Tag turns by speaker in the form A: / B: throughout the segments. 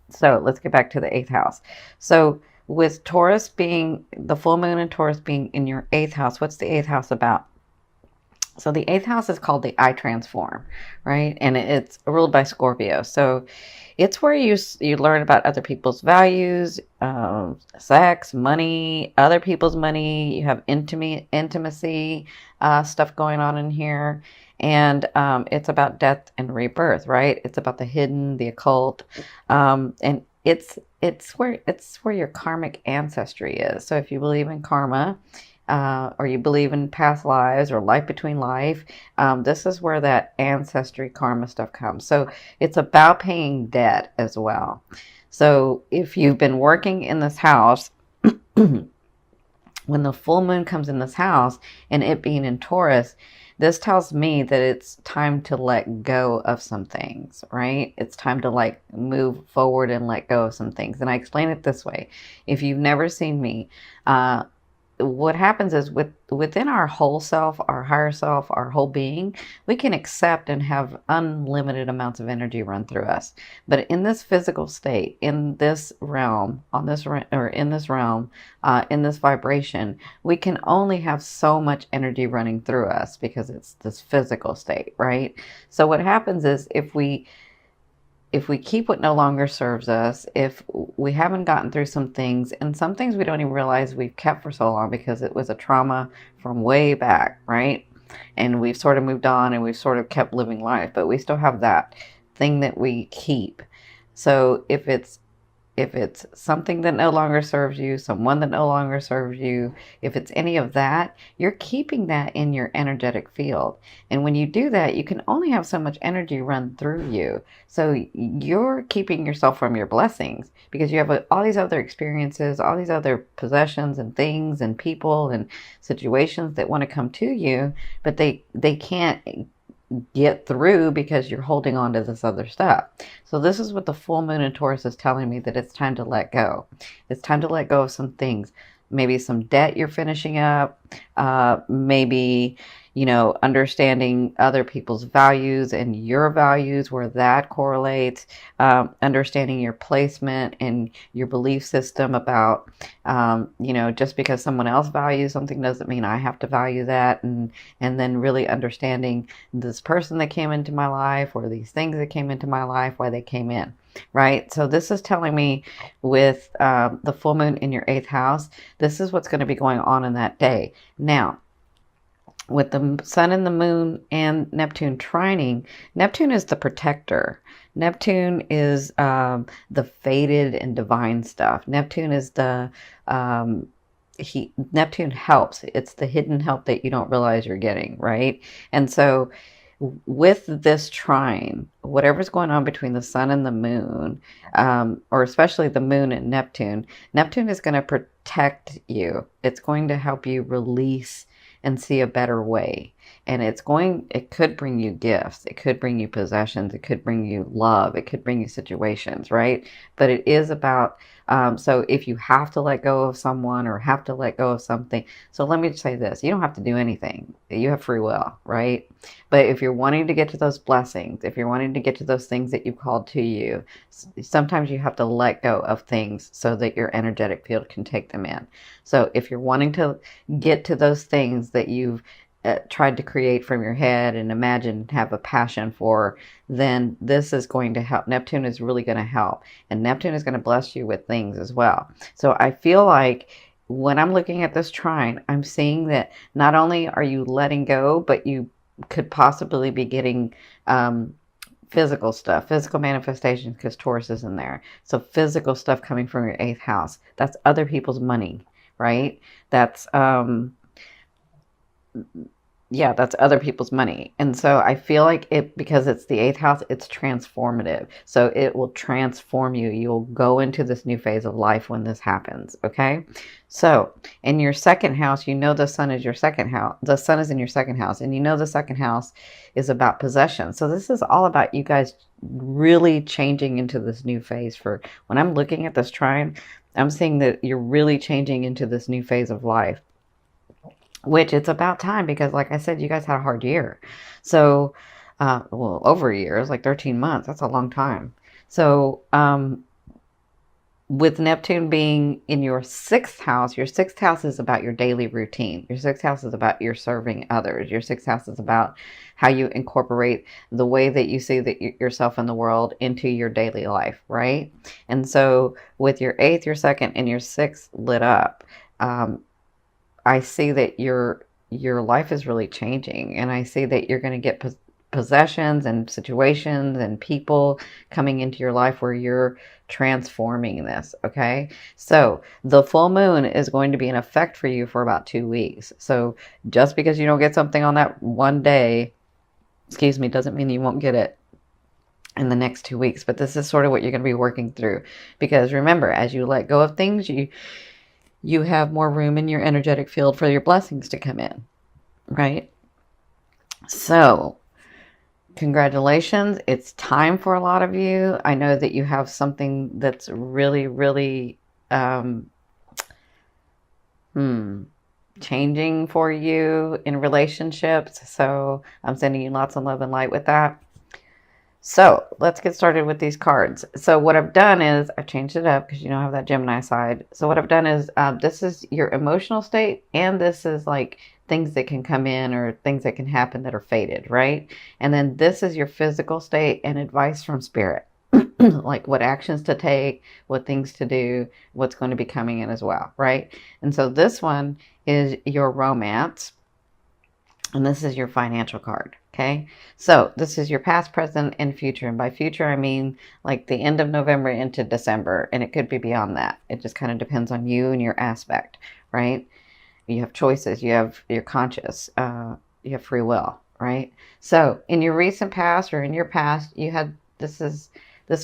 A: So let's get back to the eighth house. So with Taurus being the full moon and Taurus being in your eighth house, what's the eighth house about? So the eighth house is called the I transform, right? And it's ruled by Scorpio. So it's where you learn about other people's values, sex, money, other people's money. You have intimacy stuff going on in here, and it's about death and rebirth, right? It's about the hidden, the occult, and it's where your karmic ancestry is. So if you believe in karma, or you believe in past lives or life between life, this is where that ancestry karma stuff comes. So it's about paying debt as well. So if you've been working in this house, when the full moon comes in this house and it being in Taurus, this tells me that it's time to let go of some things, right? It's time to like move forward and let go of some things. And I explain it this way. If you've never seen me, what happens is within our whole self, our higher self, our whole being, we can accept and have unlimited amounts of energy run through us. But in this physical state, in this realm, in this realm, in this vibration, we can only have so much energy running through us because it's this physical state, right? So what happens is if we keep what no longer serves us, if we haven't gotten through some things, and some things we don't even realize we've kept for so long because it was a trauma from way back, right? And we've sort of moved on and we've sort of kept living life, but we still have that thing that we keep. So if it's something that no longer serves you, someone that no longer serves you, if it's any of that, you're keeping that in your energetic field. And when you do that, you can only have so much energy run through you. So you're keeping yourself from your blessings because you have all these other experiences, all these other possessions and things and people and situations that want to come to you, but they can't get through because you're holding on to this other stuff. So this is what the full moon in Taurus is telling me, that it's time to let go. It's time to let go of some things. Maybe some debt you're finishing up. Maybe, understanding other people's values and your values, where that correlates. Understanding your placement and your belief system about, just because someone else values something doesn't mean I have to value that. And then really understanding this person that came into my life or these things that came into my life, why they came in. Right. So this is telling me with the full moon in your eighth house, this is what's going to be going on in that day. Now, with the sun and the moon and Neptune trining, Neptune is the protector. Neptune is the fated and divine stuff. Neptune is Neptune helps. It's the hidden help that you don't realize you're getting, right? And so with this trine, whatever's going on between the sun and the moon, or especially the moon and Neptune is going to protect you. It's going to help you release and see a better way. And it could bring you gifts. It could bring you possessions. It could bring you love. It could bring you situations, right? But it is about, so if you have to let go of someone or have to let go of something, so let me say this, you don't have to do anything. You have free will, right? But if you're wanting to get to those blessings, if you're wanting to get to those things that you've called to you, sometimes you have to let go of things so that your energetic field can take them in. So if you're wanting to get to those things that you've tried to create from your head and imagine and have a passion for, then this is going to help. Neptune is really going to help. And Neptune is going to bless you with things as well. So I feel like when I'm looking at this trine, I'm seeing that not only are you letting go, but you could possibly be getting physical stuff, physical manifestations, because Taurus is in there. So physical stuff coming from your eighth house. That's other people's money, right? That's yeah, that's other people's money. And so I feel like because it's the eighth house, it's transformative. So it will transform you. You'll go into this new phase of life when this happens. Okay. So in your second house, the sun is your second house. The sun is in your second house, and the second house is about possession. So this is all about you guys really changing into this new phase. For when I'm looking at this trine, I'm seeing that you're really changing into this new phase of life, which it's about time, because like I said, you guys had a hard year. So, well, over a year, it's like 13 months. That's a long time. So, with Neptune being in your sixth house is about your daily routine. Your sixth house is about your serving others. Your sixth house is about how you incorporate the way that you see that yourself in the world into your daily life, right? And so with your eighth, your second, and your sixth lit up, I see that your life is really changing, and I see that you're going to get possessions and situations and people coming into your life where you're transforming this. Okay, so the full moon is going to be in effect for you for about 2 weeks. So just because you don't get something on that one day, excuse me, doesn't mean you won't get it in the next 2 weeks. But this is sort of what you're going to be working through, because remember, as you let go of things, you have more room in your energetic field for your blessings to come in, right? So congratulations. It's time for a lot of you. I know that you have something that's really, really changing for you in relationships. So I'm sending you lots of love and light with that. So let's get started with these cards. So what I've done is I've changed it up because you don't have that Gemini side. So what I've done is this is your emotional state, and this is like things that can come in or things that can happen that are fated, right? And then this is your physical state and advice from spirit, like what actions to take, what things to do, what's going to be coming in as well, right? And so this one is your romance, and this is your financial card. Okay, so this is your past, present, and future. And by future, I mean like the end of November into December, and it could be beyond that. It just kind of depends on you and your aspect, right? You have choices, you're conscious, you have free will, right? So in your recent past or in your past, you had this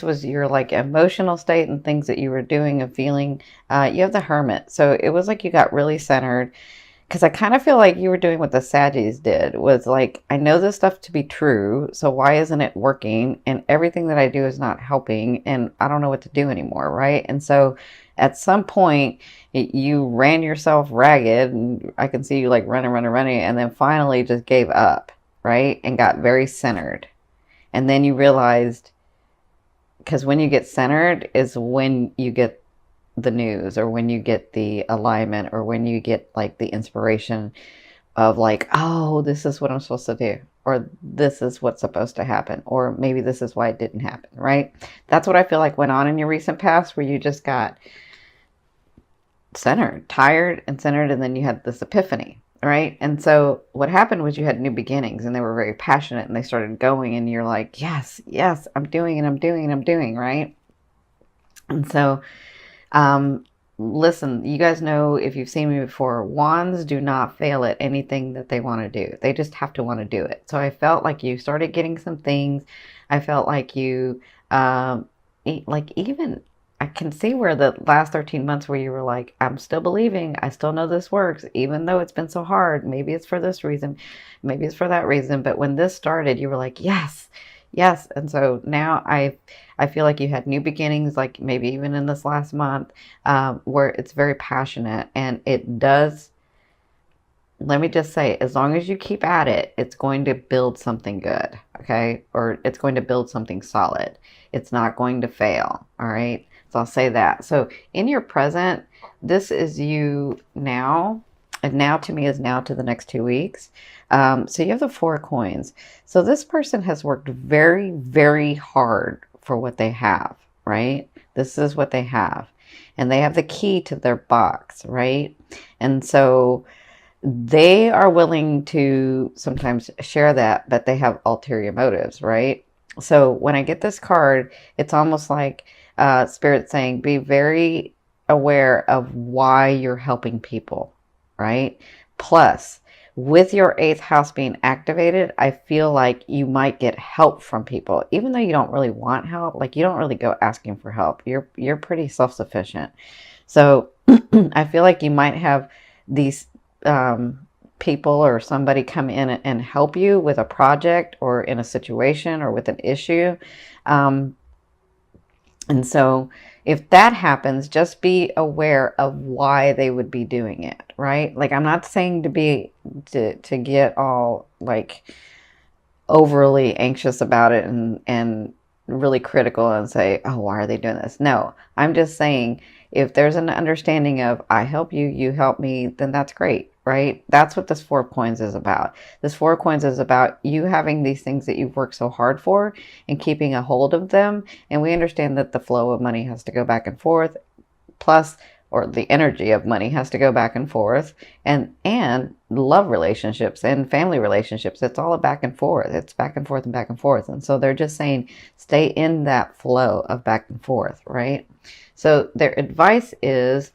A: was your like emotional state and things that you were doing and feeling. You have the Hermit, so it was like you got really centered. Because I kind of feel like you were doing what the Saggies did, was like, I know this stuff to be true, so why isn't it working? And everything that I do is not helping, and I don't know what to do anymore, right? And so at some point, you ran yourself ragged, and I can see you like running, and then finally just gave up, right? And got very centered. And then you realized, because when you get centered is when you get the news, or when you get the alignment, or when you get like the inspiration of like, oh, this is what I'm supposed to do, or this is what's supposed to happen, or maybe this is why it didn't happen, right? That's what I feel like went on in your recent past, where you just got centered, tired and centered, and then you had this epiphany, right? And so what happened was you had new beginnings, and they were very passionate, and they started going, and you're like, yes, I'm doing it, I'm doing, right? And so listen, you guys know, if you've seen me before, wands do not fail at anything that they want to do. They just have to want to do it. So I felt like you started getting some things. I felt like you, like even, I can see where the last 13 months where you were like, I'm still believing, I still know this works, even though it's been so hard. Maybe it's for this reason, maybe it's for that reason. But when this started, you were like, yes. And so now I feel like you had new beginnings, like maybe even in this last month, where it's very passionate, and it does, let me just say, as long as you keep at it, it's going to build something good, okay? Or it's going to build something solid. It's not going to fail, all right? So I'll say that. So in your present, this is you now, and now to me is now to the next 2 weeks. So you have the 4 coins. So this person has worked very, very hard for what they have, right? This is what they have. And they have the key to their box, right? And so they are willing to sometimes share that, but they have ulterior motives, right? So when I get this card, it's almost like Spirit saying, be very aware of why you're helping people, right? Plus, with your 8th house being activated, I feel like you might get help from people, even though you don't really want help. Like, you don't really go asking for help. You're pretty self-sufficient. So I feel like you might have these people or somebody come in and help you with a project, or in a situation, or with an issue. And so if that happens, just be aware of why they would be doing it, right? Like, I'm not saying to get all like overly anxious about it and really critical and say, oh, why are they doing this? No, I'm just saying if there's an understanding of I help you, you help me, then that's great, right? That's what this 4 of Coins is about. This 4 of Coins is about you having these things that you've worked so hard for and keeping a hold of them. And we understand that the flow of money has to go back and forth, plus, or the energy of money has to go back and forth, and love relationships and family relationships, it's all a back and forth. It's back and forth and back and forth. And so they're just saying stay in that flow of back and forth, right? So their advice is,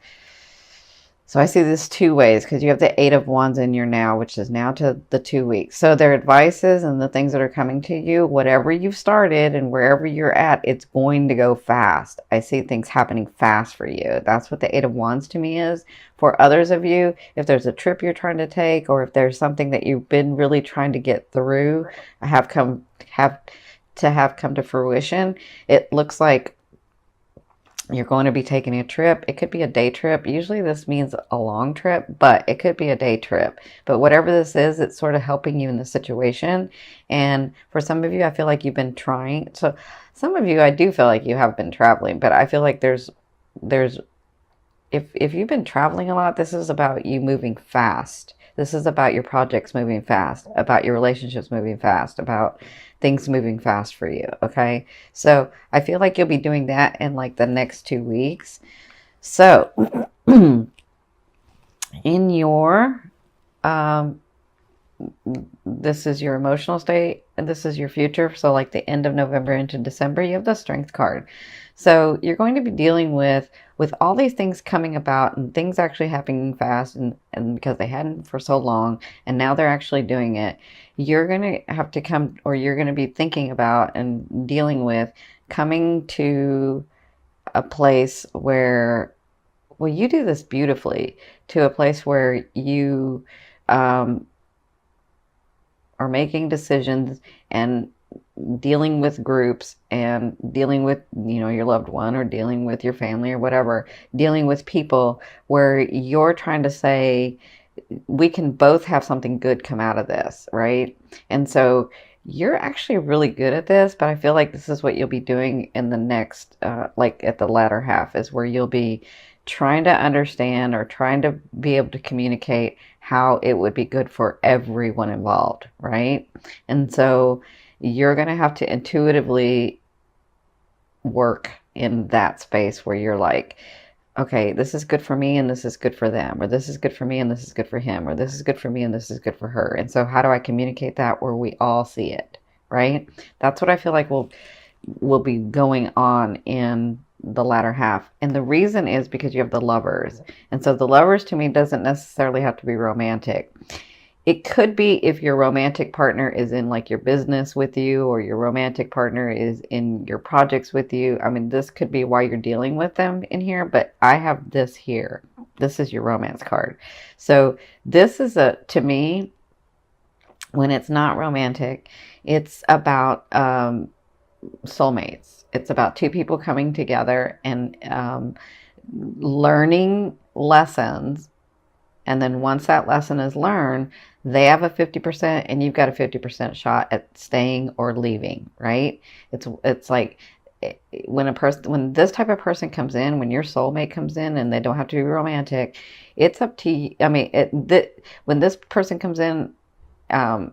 A: so I see this 2 ways, because you have the 8 of Wands in your now, which is now to the 2 weeks. So their advices and the things that are coming to you, whatever you've started and wherever you're at, it's going to go fast. I see things happening fast for you. That's what the 8 of Wands to me is. For others of you, if there's a trip you're trying to take, or if there's something that you've been really trying to get through, have come to fruition, it looks like you're going to be taking a trip. It could be a day trip. Usually this means a long trip, but it could be a day trip. But whatever this is, it's sort of helping you in the situation. And for some of you, I feel like you've been trying. So some of you, I do feel like you have been traveling, but I feel like there's if you've been traveling a lot, this is about you moving fast. This is about your projects moving fast, about your relationships moving fast, about things moving fast for you, okay? So I feel like you'll be doing that in like the next 2 weeks. So in your, this is your emotional state, and this is your future. So like the end of November into December, you have the Strength card. So you're going to be dealing with all these things coming about and things actually happening fast, and because they hadn't for so long, and now they're actually doing it, you're going to have to come, or you're going to be thinking about and dealing with coming to a place where, well, you do this beautifully, to a place where you are making decisions and dealing with groups and dealing with, you know, your loved one, or dealing with your family or whatever, dealing with people where you're trying to say, we can both have something good come out of this, right? And so you're actually really good at this, but I feel like this is what you'll be doing in the next, like at the latter half, is where you'll be trying to understand or trying to be able to communicate how it would be good for everyone involved, right? And so you're going to have to intuitively work in that space where you're like, okay, this is good for me and this is good for them, or this is good for me and this is good for him, or this is good for me and this is good for her. And so how do I communicate that where we all see it, right? That's what I feel like will be going on in the latter half. And the reason is because you have the Lovers. And so the Lovers to me doesn't necessarily have to be romantic. It could be if your romantic partner is in like your business with you, or your romantic partner is in your projects with you. I mean, this could be why you're dealing with them in here, but I have this here. This is your romance card. So this is to me, when it's not romantic, it's about soulmates. It's about two people coming together and learning lessons. And then once that lesson is learned, they have a 50% and you've got a 50% shot at staying or leaving, right? It's like when this type of person comes in, when your soulmate comes in, and they don't have to be romantic, it's up to you. I mean, when this person comes in, and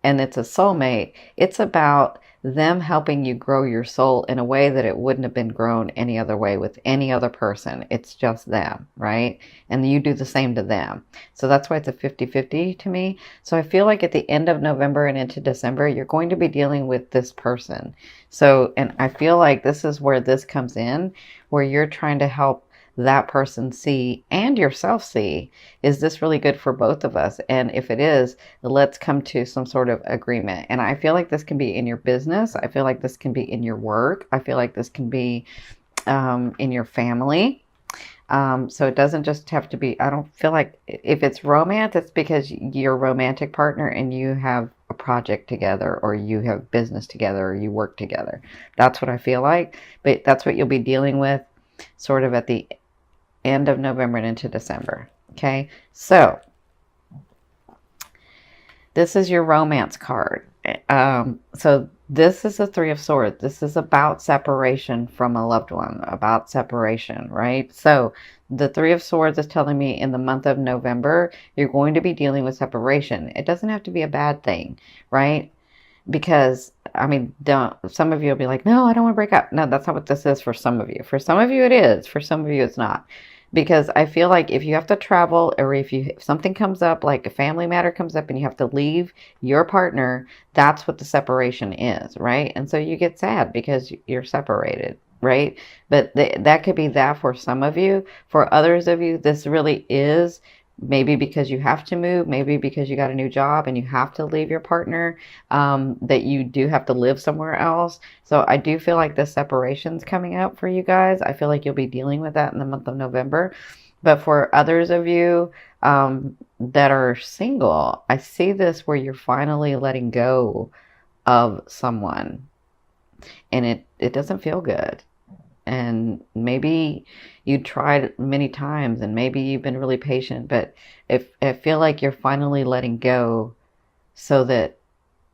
A: it's a soulmate, it's about them helping you grow your soul in a way that it wouldn't have been grown any other way with any other person. It's just them, right? And you do the same to them. So that's why it's a 50-50 to me. So I feel like at the end of November and into December, you're going to be dealing with this person. So, and I feel like this is where this comes in, where you're trying to help that person see and yourself see, is this really good for both of us? And if it is, let's come to some sort of agreement. And I feel like this can be in your business. I feel like this can be in your work. I feel like this can be in your family. So it doesn't just have to be, I don't feel like if it's romance, it's because you're a romantic partner and you have a project together, or you have business together, or you work together. That's what I feel like. But that's what you'll be dealing with sort of at the end of November and into December. Okay, so this is your romance card. So This is a Three of Swords. This is about separation from a loved one, about separation, right? So the Three of Swords is telling me in the month of November, you're going to be dealing with separation. It doesn't have to be a bad thing, right? Because I mean, don't some of you will be like, no, I don't want to break up. No, that's not what this is for some of you. For some of you, it is. For some of you, it's not. Because I feel like if you have to travel, or if something comes up, like a family matter comes up and you have to leave your partner, that's what the separation is, right? And so you get sad because you're separated, right? But that could be that for some of you. For others of you, this really is maybe because you have to move, maybe because you got a new job and you have to leave your partner, that you do have to live somewhere else. So I do feel like this separation's coming up for you guys. I feel like you'll be dealing with that in the month of November. But for others of you that are single, I see this where you're finally letting go of someone, and it doesn't feel good. And maybe you tried many times and maybe you've been really patient, but if I feel like you're finally letting go so that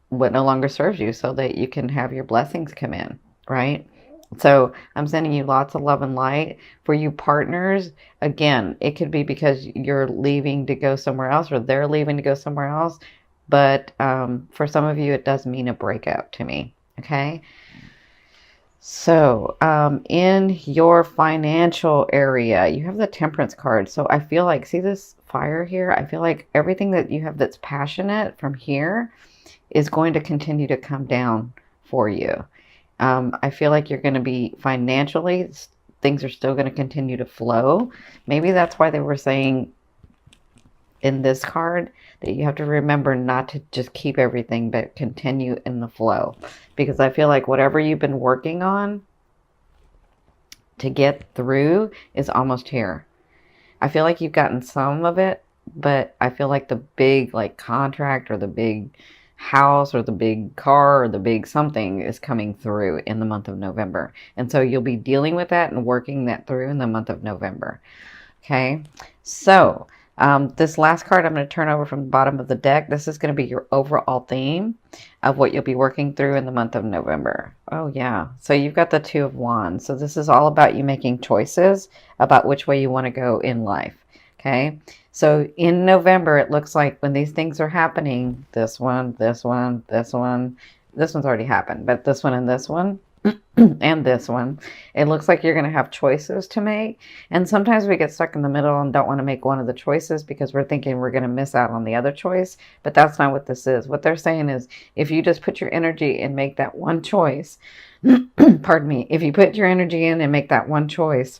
A: what no longer serves you, so that you can have your blessings come in, right? So I'm sending you lots of love and light. For you partners, again, it could be because you're leaving to go somewhere else or they're leaving to go somewhere else. But for some of you, it does mean a breakup to me. Okay. So, in your financial area, you have the Temperance card. So I feel like, see this fire here? I feel like everything that you have that's passionate from here is going to continue to come down for you. I feel like you're going to be financially, things are still going to continue to flow. Maybe that's why they were saying in this card that you have to remember not to just keep everything, but continue in the flow. Because I feel like whatever you've been working on to get through is almost here. I feel like you've gotten some of it, but I feel like the big like contract or the big house or the big car or the big something is coming through in the month of November. And so you'll be dealing with that and working that through in the month of November. Okay, so this last card I'm going to turn over from the bottom of the deck. This is going to be your overall theme of what you'll be working through in the month of November. Oh, yeah. So you've got the Two of Wands. So this is all about you making choices about which way you want to go in life. Okay. So in November, it looks like when these things are happening, this one, this one, this one, this one's already happened, but this one and this one, and this one, it looks like you're going to have choices to make. And sometimes we get stuck in the middle and don't want to make one of the choices because we're thinking we're going to miss out on the other choice. But that's not what this is. What they're saying is if you just put your energy and make that one choice, pardon me, if you put your energy in and make that one choice,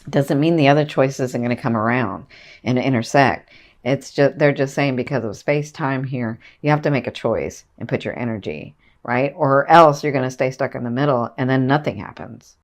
A: doesn't mean the other choice isn't going to come around and intersect. It's just, they're just saying because of space time here, you have to make a choice and put your energy, right? Or else you're going to stay stuck in the middle and then nothing happens,